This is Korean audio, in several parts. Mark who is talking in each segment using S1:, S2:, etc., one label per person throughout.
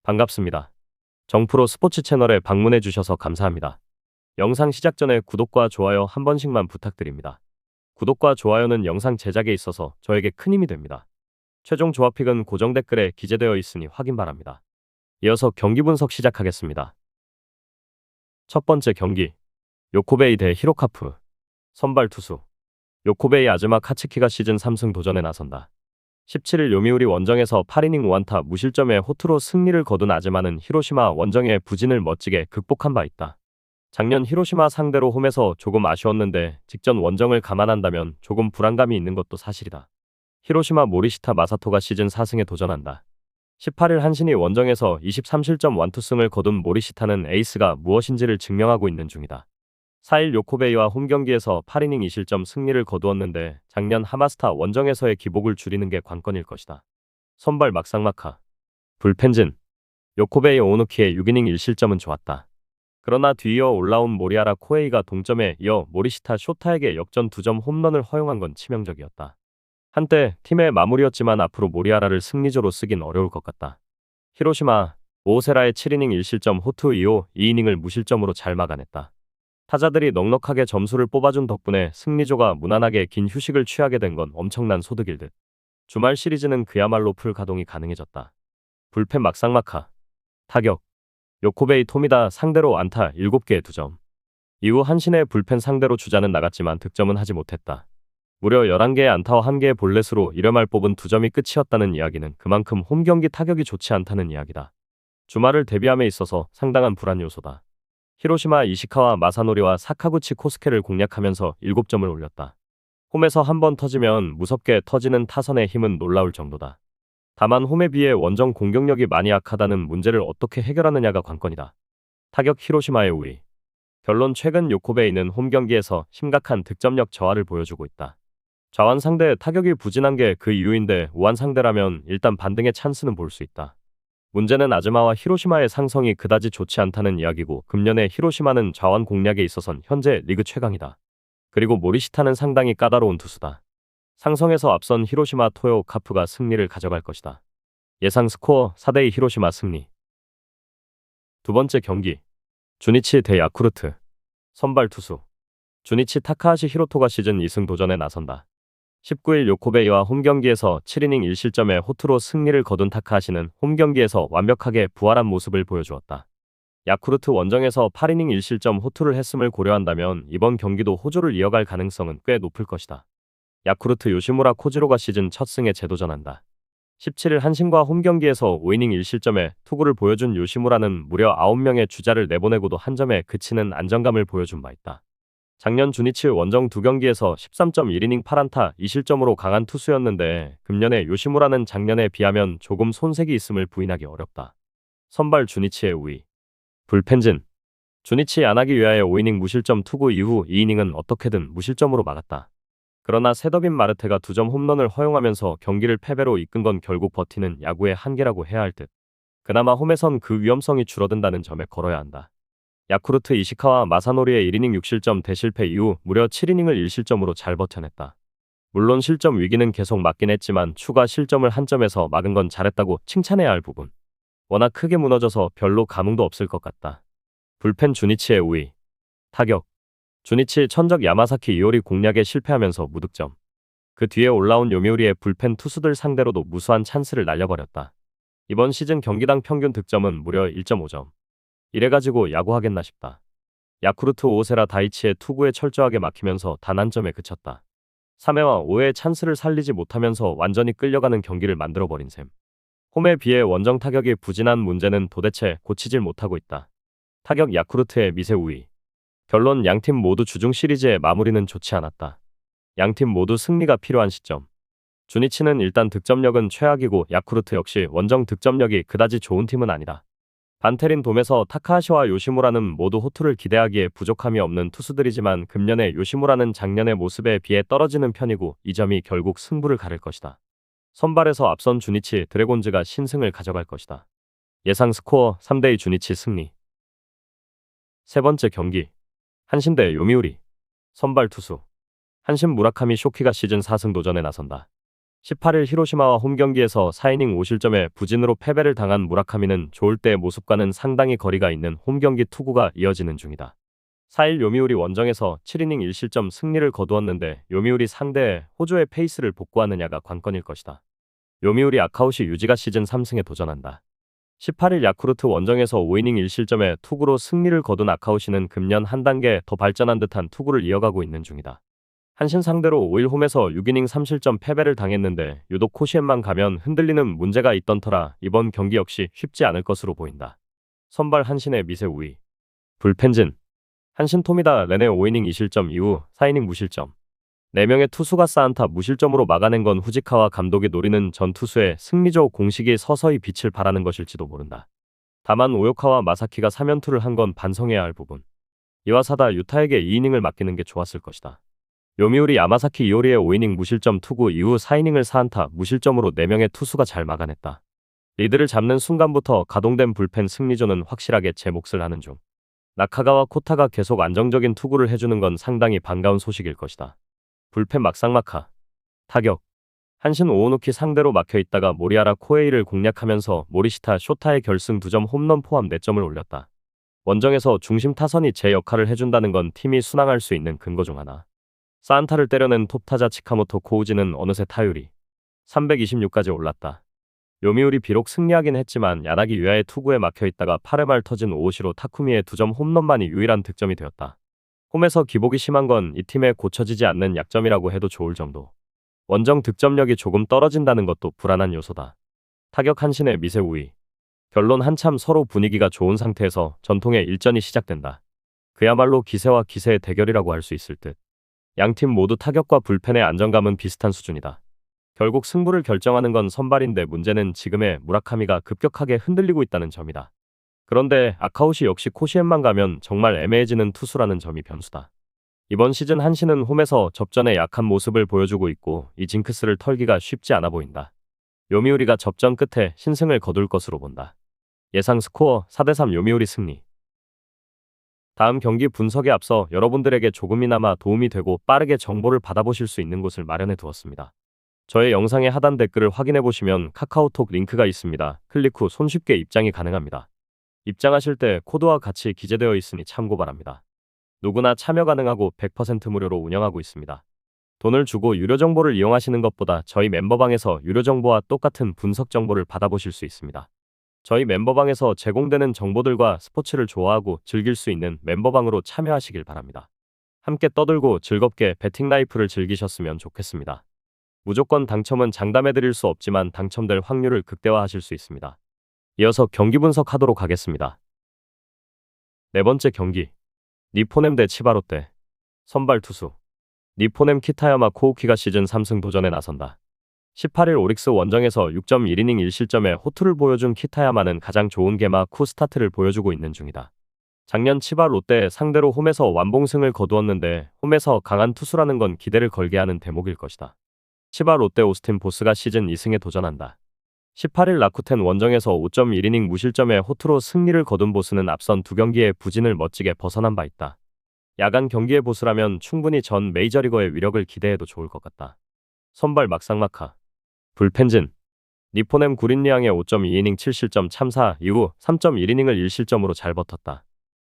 S1: 반갑습니다. 정프로 스포츠 채널에 방문해 주셔서 감사합니다. 영상 시작 전에 구독과 좋아요 한 번씩만 부탁드립니다. 구독과 좋아요는 영상 제작에 있어서 저에게 큰 힘이 됩니다. 최종 조합픽은 고정 댓글에 기재되어 있으니 확인 바랍니다. 이어서 경기 분석 시작하겠습니다. 첫 번째 경기, 요코베이 대 히로카프. 선발 투수 요코베이 아즈마 카츠키가 시즌 3승 도전에 나선다. 17일 요미우리 원정에서 8이닝 5안타 무실점의 호투로 승리를 거둔 아즈마는 히로시마 원정의 부진을 멋지게 극복한 바 있다. 작년 히로시마 상대로 홈에서 조금 아쉬웠는데 직전 원정을 감안한다면 조금 불안감이 있는 것도 사실이다. 히로시마 모리시타 마사토가 시즌 4승에 도전한다. 18일 한신이 원정에서 23실점 완투승을 거둔 모리시타는 에이스가 무엇인지를 증명하고 있는 중이다. 4일 요코베이와 홈경기에서 8이닝 2실점 승리를 거두었는데 작년 하마스타 원정에서의 기복을 줄이는 게 관건일 것이다. 선발 막상막하 불펜진 요코베이 오누키의 6이닝 1실점은 좋았다. 그러나 뒤이어 올라온 모리아라 코에이가 동점에 이어 모리시타 쇼타에게 역전 2점 홈런을 허용한 건 치명적이었다. 한때 팀의 마무리였지만 앞으로 모리아라를 승리조로 쓰긴 어려울 것 같다. 히로시마 오세라의 7이닝 1실점 호투 이후 2이닝을 무실점으로 잘 막아냈다. 타자들이 넉넉하게 점수를 뽑아준 덕분에 승리조가 무난하게 긴 휴식을 취하게 된 건 엄청난 소득일 듯. 주말 시리즈는 그야말로 풀 가동이 가능해졌다. 불펜 막상막하 타격 요코베이 토미다 상대로 안타 7개에 2점. 이후 한신의 불펜 상대로 주자는 나갔지만 득점은 하지 못했다. 무려 11개의 안타와 1개의 볼넷으로 1회말 뽑은 2점이 끝이었다는 이야기는 그만큼 홈경기 타격이 좋지 않다는 이야기다. 주말을 대비함에 있어서 상당한 불안 요소다. 히로시마 이시카와 마사노리와 사카구치 코스케를 공략하면서 7점을 올렸다. 홈에서 한 번 터지면 무섭게 터지는 타선의 힘은 놀라울 정도다. 다만 홈에 비해 원정 공격력이 많이 약하다는 문제를 어떻게 해결하느냐가 관건이다. 타격 히로시마의 우위. 결론 최근 요코베이는 홈경기에서 심각한 득점력 저하를 보여주고 있다. 좌완 상대 타격이 부진한 게 그 이유인데 우완 상대라면 일단 반등의 찬스는 볼 수 있다. 문제는 아즈마와 히로시마의 상성이 그다지 좋지 않다는 이야기고 금년에 히로시마는 좌완 공략에 있어선 현재 리그 최강이다. 그리고 모리시타는 상당히 까다로운 투수다. 상성에서 앞선 히로시마 토요 카프가 승리를 가져갈 것이다. 예상 스코어 4대2 히로시마 승리. 두 번째 경기, 주니치 대 야쿠르트. 선발 투수 주니치 타카하시 히로토가 시즌 2승 도전에 나선다. 19일 요코베이와 홈경기에서 7이닝 1실점의 호투로 승리를 거둔 타카하시는 홈경기에서 완벽하게 부활한 모습을 보여주었다. 야쿠르트 원정에서 8이닝 1실점 호투를 했음을 고려한다면 이번 경기도 호조를 이어갈 가능성은 꽤 높을 것이다. 야쿠르트 요시무라 코지로가 시즌 첫 승에 재도전한다. 17일 한신과 홈경기에서 5이닝 1실점의 투구를 보여준 요시무라는 무려 9명의 주자를 내보내고도 한 점에 그치는 안정감을 보여준 바 있다. 작년 주니치 원정 2경기에서 13.1이닝 8안타 2실점으로 강한 투수였는데 금년의 요시무라는 작년에 비하면 조금 손색이 있음을 부인하기 어렵다. 선발 주니치의 우위. 불펜진 주니치 야나기 유야의 5이닝 무실점 투구 이후 2이닝은 어떻게든 무실점으로 막았다. 그러나 세더빈 마르테가 2점 홈런을 허용하면서 경기를 패배로 이끈 건 결국 버티는 야구의 한계라고 해야 할 듯. 그나마 홈에선 그 위험성이 줄어든다는 점에 걸어야 한다. 야쿠르트 이시카와 마사노리의 1이닝 6실점 대실패 이후 무려 7이닝을 1실점으로 잘 버텨냈다. 물론 실점 위기는 계속 맞긴 했지만 추가 실점을 한 점에서 막은 건 잘했다고 칭찬해야 할 부분. 워낙 크게 무너져서 별로 감흥도 없을 것 같다. 불펜 주니치의 우위. 타격 주니치 천적 야마사키 이오리 공략에 실패하면서 무득점. 그 뒤에 올라온 요미우리의 불펜 투수들 상대로도 무수한 찬스를 날려버렸다. 이번 시즌 경기당 평균 득점은 무려 1.5점. 이래가지고 야구하겠나 싶다. 야쿠르트 오세라 다이치의 투구에 철저하게 막히면서 단 한 점에 그쳤다. 3회와 5회의 찬스를 살리지 못하면서 완전히 끌려가는 경기를 만들어버린 셈. 홈에 비해 원정 타격이 부진한 문제는 도대체 고치질 못하고 있다. 타격 야쿠르트의 미세 우위. 결론 양팀 모두 주중 시리즈의 마무리는 좋지 않았다. 양팀 모두 승리가 필요한 시점. 주니치는 일단 득점력은 최악이고 야쿠르트 역시 원정 득점력이 그다지 좋은 팀은 아니다. 반테린 돔에서 타카하시와 요시무라는 모두 호투를 기대하기에 부족함이 없는 투수들이지만 금년의 요시무라는 작년의 모습에 비해 떨어지는 편이고 이 점이 결국 승부를 가를 것이다. 선발에서 앞선 주니치 드래곤즈가 신승을 가져갈 것이다. 예상 스코어 3대2 주니치 승리. 세 번째 경기, 한신 대 요미우리. 선발 투수 한신 무라카미 쇼키가 시즌 4승 도전에 나선다. 18일 히로시마와 홈 경기에서 4이닝 5실점에 부진으로 패배를 당한 무라카미는 좋을 때의 모습과는 상당히 거리가 있는 홈 경기 투구가 이어지는 중이다. 4일 요미우리 원정에서 7이닝 1실점 승리를 거두었는데 요미우리 상대에 호조의 페이스를 복구하느냐가 관건일 것이다. 요미우리 아카우시 유지가 시즌 3승에 도전한다. 18일 야쿠르트 원정에서 5이닝 1실점에 투구로 승리를 거둔 아카우시는 금년 한 단계 더 발전한 듯한 투구를 이어가고 있는 중이다. 한신 상대로 5일 홈에서 6이닝 3실점 패배를 당했는데 유독 코시엔만 가면 흔들리는 문제가 있던 터라 이번 경기 역시 쉽지 않을 것으로 보인다. 선발 한신의 미세 우위. 불펜진. 한신 토미다 레네 5이닝 2실점 이후 4이닝 무실점. 4명의 투수가 쌓안타 무실점으로 막아낸 건 후지카와 감독이 노리는 전 투수의 승리조 공식이 서서히 빛을 발하는 것일지도 모른다. 다만 오요카와 마사키가 3연투를 한 건 반성해야 할 부분. 이와사다 유타에게 2이닝을 맡기는 게 좋았을 것이다. 요미우리 야마사키 이오리의 5이닝 무실점 투구 이후 4이닝을 4안타 무실점으로 4명의 투수가 잘 막아냈다. 리드를 잡는 순간부터 가동된 불펜 승리조는 확실하게 제 몫을 하는 중. 나카가와 코타가 계속 안정적인 투구를 해주는 건 상당히 반가운 소식일 것이다. 불펜 막상막하. 타격. 한신 오오누키 상대로 막혀있다가 모리아라 코에이를 공략하면서 모리시타 쇼타의 결승 2점 홈런 포함 4점을 올렸다. 원정에서 중심 타선이 제 역할을 해준다는 건 팀이 순항할 수 있는 근거 중 하나. 사안타를 때려낸 톱타자 치카모토 코우지는 어느새 타율이 326까지 올랐다. 요미우리 비록 승리하긴 했지만 야나기 유야의 투구에 막혀있다가 8회 말 터진 오오시로 타쿠미의 2점 홈런만이 유일한 득점이 되었다. 홈에서 기복이 심한 건 이 팀의 고쳐지지 않는 약점이라고 해도 좋을 정도. 원정 득점력이 조금 떨어진다는 것도 불안한 요소다. 타격 한신의 미세 우위. 결론 한참 서로 분위기가 좋은 상태에서 전통의 일전이 시작된다. 그야말로 기세와 기세의 대결이라고 할 수 있을 듯. 양팀 모두 타격과 불펜의 안정감은 비슷한 수준이다. 결국 승부를 결정하는 건 선발인데 문제는 지금의 무라카미가 급격하게 흔들리고 있다는 점이다. 그런데 아카우시 역시 코시엔만 가면 정말 애매해지는 투수라는 점이 변수다. 이번 시즌 한신은 홈에서 접전에 약한 모습을 보여주고 있고 이 징크스를 털기가 쉽지 않아 보인다. 요미우리가 접전 끝에 신승을 거둘 것으로 본다. 예상 스코어 4대3 요미우리 승리. 다음 경기 분석에 앞서 여러분들에게 조금이나마 도움이 되고 빠르게 정보를 받아보실 수 있는 곳을 마련해 두었습니다. 저의 영상의 하단 댓글을 확인해 보시면 카카오톡 링크가 있습니다. 클릭 후 손쉽게 입장이 가능합니다. 입장하실 때 코드와 같이 기재되어 있으니 참고 바랍니다. 누구나 참여 가능하고 100% 무료로 운영하고 있습니다. 돈을 주고 유료 정보를 이용하시는 것보다 저희 멤버방에서 유료 정보와 똑같은 분석 정보를 받아보실 수 있습니다. 저희 멤버방에서 제공되는 정보들과 스포츠를 좋아하고 즐길 수 있는 멤버방으로 참여하시길 바랍니다. 함께 떠들고 즐겁게 배팅 라이프를 즐기셨으면 좋겠습니다. 무조건 당첨은 장담해드릴 수 없지만 당첨될 확률을 극대화하실 수 있습니다. 이어서 경기 분석하도록 하겠습니다. 네 번째 경기. 니포넴 대 치바롯데. 선발 투수. 니포넴 키타야마 코우키가 시즌 3승 도전에 나선다. 18일 오릭스 원정에서 6.1이닝 1실점의 호투를 보여준 키타야마는 가장 좋은 개막 후 스타트를 보여주고 있는 중이다. 작년 치바 롯데 상대로 홈에서 완봉승을 거두었는데 홈에서 강한 투수라는 건 기대를 걸게 하는 대목일 것이다. 치바 롯데 오스틴 보스가 시즌 2승에 도전한다. 18일 라쿠텐 원정에서 5.1이닝 무실점의 호투로 승리를 거둔 보스는 앞선 2경기의 부진을 멋지게 벗어난 바 있다. 야간 경기의 보스라면 충분히 전 메이저리거의 위력을 기대해도 좋을 것 같다. 선발 막상막하. 불펜진. 니포넴 구린리앙의 5.2이닝 7실점 참사 이후 3.1이닝을 1실점으로 잘 버텼다.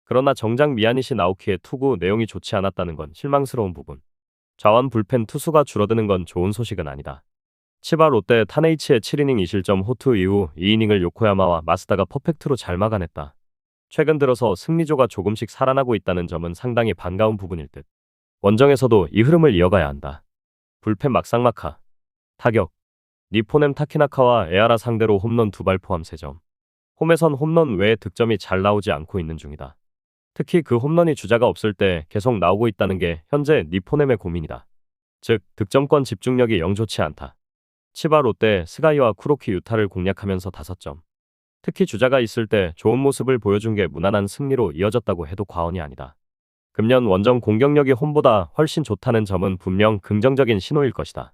S1: 그러나 정작 미야니시 나오키의 투구 내용이 좋지 않았다는 건 실망스러운 부분. 좌완 불펜 투수가 줄어드는 건 좋은 소식은 아니다. 치바 롯데 타네이치의 7이닝 2실점 호투 이후 2이닝을 요코야마와 마스다가 퍼펙트로 잘 막아냈다. 최근 들어서 승리조가 조금씩 살아나고 있다는 점은 상당히 반가운 부분일 듯. 원정에서도 이 흐름을 이어가야 한다. 불펜 막상막하. 타격. 니포넴 타키나카와 에아라 상대로 홈런 2발 포함 3점. 홈에선 홈런 외에 득점이 잘 나오지 않고 있는 중이다. 특히 그 홈런이 주자가 없을 때 계속 나오고 있다는 게 현재 니포넴의 고민이다. 즉, 득점권 집중력이 영 좋지 않다. 치바 롯데 스가이와 쿠로키 유타를 공략하면서 5점. 특히 주자가 있을 때 좋은 모습을 보여준 게 무난한 승리로 이어졌다고 해도 과언이 아니다. 금년 원정 공격력이 홈보다 훨씬 좋다는 점은 분명 긍정적인 신호일 것이다.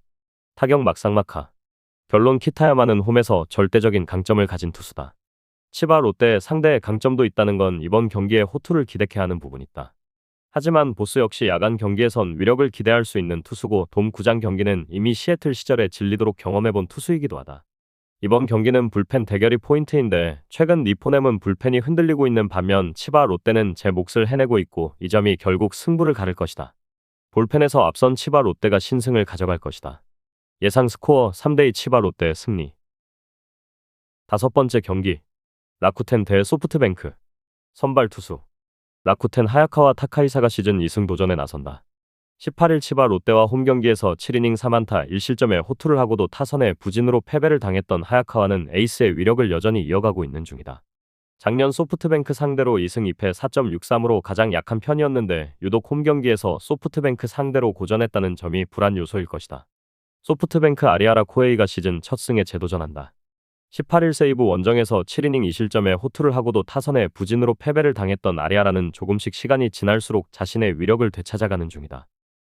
S1: 타격 막상막하. 결론 키타야마는 홈에서 절대적인 강점을 가진 투수다. 치바 롯데 상대의 강점도 있다는 건 이번 경기에 호투를 기대케 하는 부분이 있다. 하지만 보스 역시 야간 경기에선 위력을 기대할 수 있는 투수고 돔 구장 경기는 이미 시애틀 시절에 질리도록 경험해본 투수이기도 하다. 이번 경기는 불펜 대결이 포인트인데 최근 니포넴은 불펜이 흔들리고 있는 반면 치바 롯데는 제 몫을 해내고 있고 이 점이 결국 승부를 가를 것이다. 볼펜에서 앞선 치바 롯데가 신승을 가져갈 것이다. 예상 스코어 3대2 치바 롯데 승리. 다섯 번째 경기 라쿠텐 대 소프트뱅크. 선발 투수 라쿠텐 하야카와 타카이사가 시즌 2승 도전에 나선다. 18일 치바 롯데와 홈경기에서 7이닝 4안타 1실점에 호투를 하고도 타선에 부진으로 패배를 당했던 하야카와는 에이스의 위력을 여전히 이어가고 있는 중이다. 작년 소프트뱅크 상대로 2승 2패 4.63으로 가장 약한 편이었는데 유독 홈경기에서 소프트뱅크 상대로 고전했다는 점이 불안 요소일 것이다. 소프트뱅크 아리아라 코에이가 시즌 첫 승에 재도전한다. 18일 세이브 원정에서 7이닝 2실점에 호투를 하고도 타선에 부진으로 패배를 당했던 아리아라는 조금씩 시간이 지날수록 자신의 위력을 되찾아가는 중이다.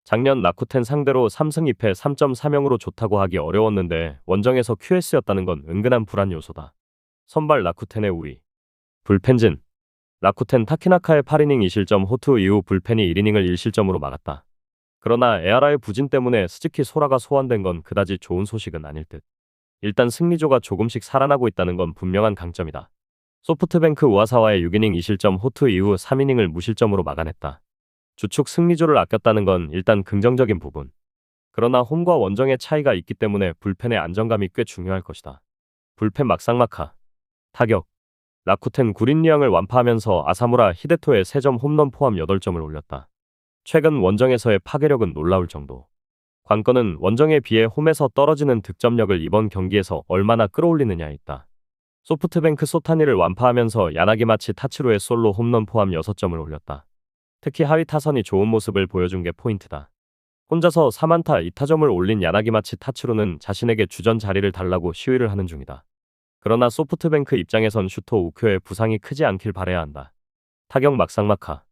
S1: 작년 라쿠텐 상대로 3승 2패 3.30으로 좋다고 하기 어려웠는데 원정에서 QS였다는 건 은근한 불안 요소다. 선발 라쿠텐의 우위. 불펜진. 라쿠텐 타키나카의 8이닝 2실점 호투 이후 불펜이 1이닝을 1실점으로 막았다. 그러나 에아라의 부진 때문에 스즈키 소라가 소환된 건 그다지 좋은 소식은 아닐 듯. 일단 승리조가 조금씩 살아나고 있다는 건 분명한 강점이다. 소프트뱅크 우아사와의 6이닝 2실점 호투 이후 3이닝을 무실점으로 막아냈다. 주축 승리조를 아꼈다는 건 일단 긍정적인 부분. 그러나 홈과 원정의 차이가 있기 때문에 불펜의 안정감이 꽤 중요할 것이다. 불펜 막상막하. 타격. 라쿠텐 구린리앙을 완파하면서 아사무라 히데토의 3점 홈런 포함 8점을 올렸다. 최근 원정에서의 파괴력은 놀라울 정도. 관건은 원정에 비해 홈에서 떨어지는 득점력을 이번 경기에서 얼마나 끌어올리느냐에 있다. 소프트뱅크 소타니를 완파하면서 야나기마치 타츠로의 솔로 홈런 포함 6점을 올렸다. 특히 하위 타선이 좋은 모습을 보여준 게 포인트다. 혼자서 3안타 2타점을 올린 야나기마치 타츠로는 자신에게 주전 자리를 달라고 시위를 하는 중이다. 그러나 소프트뱅크 입장에선 슈토 우쿄의 부상이 크지 않길 바라야 한다. 타격 막상막하.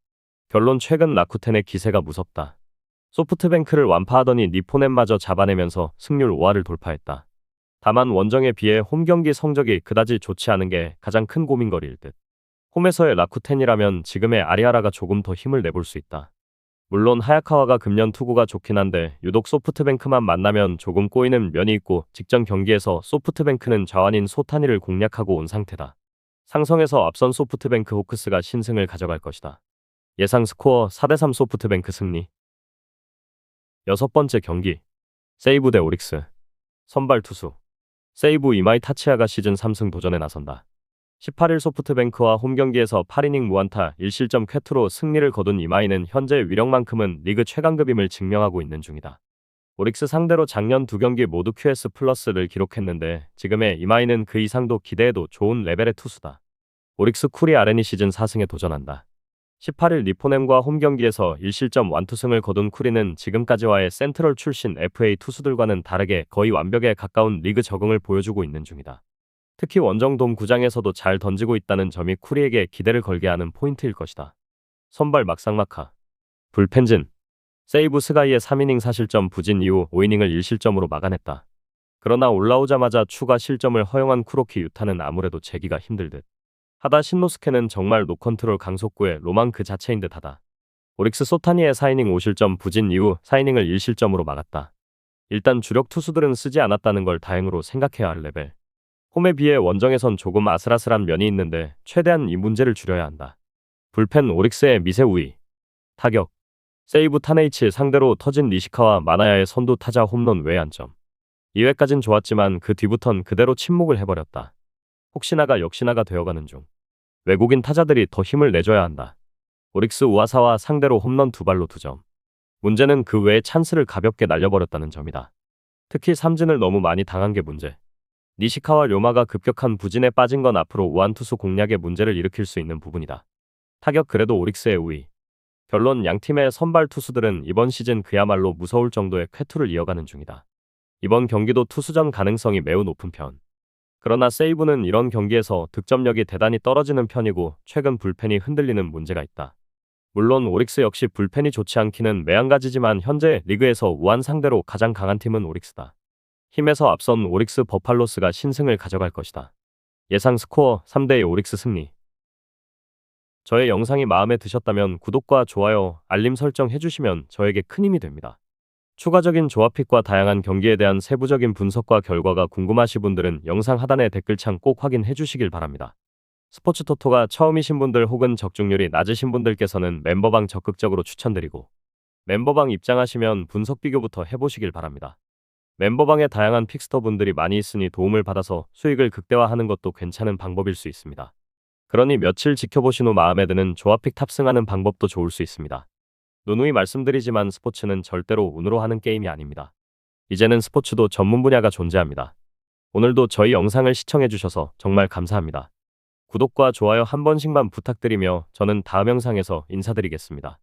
S1: 결론 최근 라쿠텐의 기세가 무섭다. 소프트뱅크를 완파하더니 니포넴마저 잡아내면서 승률 5할을 돌파했다. 다만 원정에 비해 홈경기 성적이 그다지 좋지 않은 게 가장 큰 고민거리일 듯. 홈에서의 라쿠텐이라면 지금의 아리아라가 조금 더 힘을 내볼 수 있다. 물론 하야카와가 금년 투구가 좋긴 한데 유독 소프트뱅크만 만나면 조금 꼬이는 면이 있고 직전 경기에서 소프트뱅크는 좌완인 소타니를 공략하고 온 상태다. 상성에서 앞선 소프트뱅크 호크스가 신승을 가져갈 것이다. 예상 스코어 4대3 소프트뱅크 승리. 여섯 번째 경기 세이브 대 오릭스. 선발 투수 세이브 이마이 타치야가 시즌 3승 도전에 나선다. 18일 소프트뱅크와 홈경기에서 8이닝 무안타 1실점 쾌투로 승리를 거둔 이마이는 현재 위력만큼은 리그 최강급임을 증명하고 있는 중이다. 오릭스 상대로 작년 2경기 모두 QS 플러스를 기록했는데 지금의 이마이는 그 이상도 기대해도 좋은 레벨의 투수다. 오릭스 쿠리 아렌이 시즌 4승에 도전한다. 18일 니포넴과 홈경기에서 1실점 완투승을 거둔 쿠리는 지금까지와의 센트럴 출신 FA 투수들과는 다르게 거의 완벽에 가까운 리그 적응을 보여주고 있는 중이다. 특히 원정돔 구장에서도 잘 던지고 있다는 점이 쿠리에게 기대를 걸게 하는 포인트일 것이다. 선발 막상막하. 불펜진. 세이브 스가이의 3이닝 4실점 부진 이후 5이닝을 1실점으로 막아냈다. 그러나 올라오자마자 추가 실점을 허용한 쿠로키 유타는 아무래도 재기가 힘들 듯. 하다 신노스케는 정말 노컨트롤 강속구의 로망 그 자체인 듯하다. 오릭스 소타니의 4이닝 5실점 부진 이후 4이닝을 1실점으로 막았다. 일단 주력 투수들은 쓰지 않았다는 걸 다행으로 생각해야 할 레벨. 홈에 비해 원정에선 조금 아슬아슬한 면이 있는데 최대한 이 문제를 줄여야 한다. 불펜 오릭스의 미세 우위. 타격. 세이브 타네이치 상대로 터진 니시카와 마나야의 선두 타자 홈런 외 안점. 2회까진 좋았지만 그 뒤부턴 그대로 침묵을 해버렸다. 혹시나가 역시나가 되어가는 중. 외국인 타자들이 더 힘을 내줘야 한다. 오릭스 우아사와 상대로 홈런 2발로 2점. 문제는 그 외에 찬스를 가볍게 날려버렸다는 점이다. 특히 삼진을 너무 많이 당한 게 문제. 니시카와 료마가 급격한 부진에 빠진 건 앞으로 우완투수 공략에 문제를 일으킬 수 있는 부분이다. 타격 그래도 오릭스의 우위. 결론 양팀의 선발 투수들은 이번 시즌 그야말로 무서울 정도의 쾌투를 이어가는 중이다. 이번 경기도 투수전 가능성이 매우 높은 편. 그러나 세이브는 이런 경기에서 득점력이 대단히 떨어지는 편이고 최근 불펜이 흔들리는 문제가 있다. 물론 오릭스 역시 불펜이 좋지 않기는 매한가지지만 현재 리그에서 우완 상대로 가장 강한 팀은 오릭스다. 힘에서 앞선 오릭스 버팔로스가 신승을 가져갈 것이다. 예상 스코어 3대2 오릭스 승리. 저의 영상이 마음에 드셨다면 구독과 좋아요, 알림 설정 해주시면 저에게 큰 힘이 됩니다. 추가적인 조합픽과 다양한 경기에 대한 세부적인 분석과 결과가 궁금하신 분들은 영상 하단의 댓글창 꼭 확인해 주시길 바랍니다. 스포츠 토토가 처음이신 분들 혹은 적중률이 낮으신 분들께서는 멤버방 적극적으로 추천드리고, 멤버방 입장하시면 분석 비교부터 해보시길 바랍니다. 멤버방에 다양한 픽스터 분들이 많이 있으니 도움을 받아서 수익을 극대화하는 것도 괜찮은 방법일 수 있습니다. 그러니 며칠 지켜보신 후 마음에 드는 조합픽 탑승하는 방법도 좋을 수 있습니다. 누누이 말씀드리지만 스포츠는 절대로 운으로 하는 게임이 아닙니다. 이제는 스포츠도 전문 분야가 존재합니다. 오늘도 저희 영상을 시청해주셔서 정말 감사합니다. 구독과 좋아요 한 번씩만 부탁드리며 저는 다음 영상에서 인사드리겠습니다.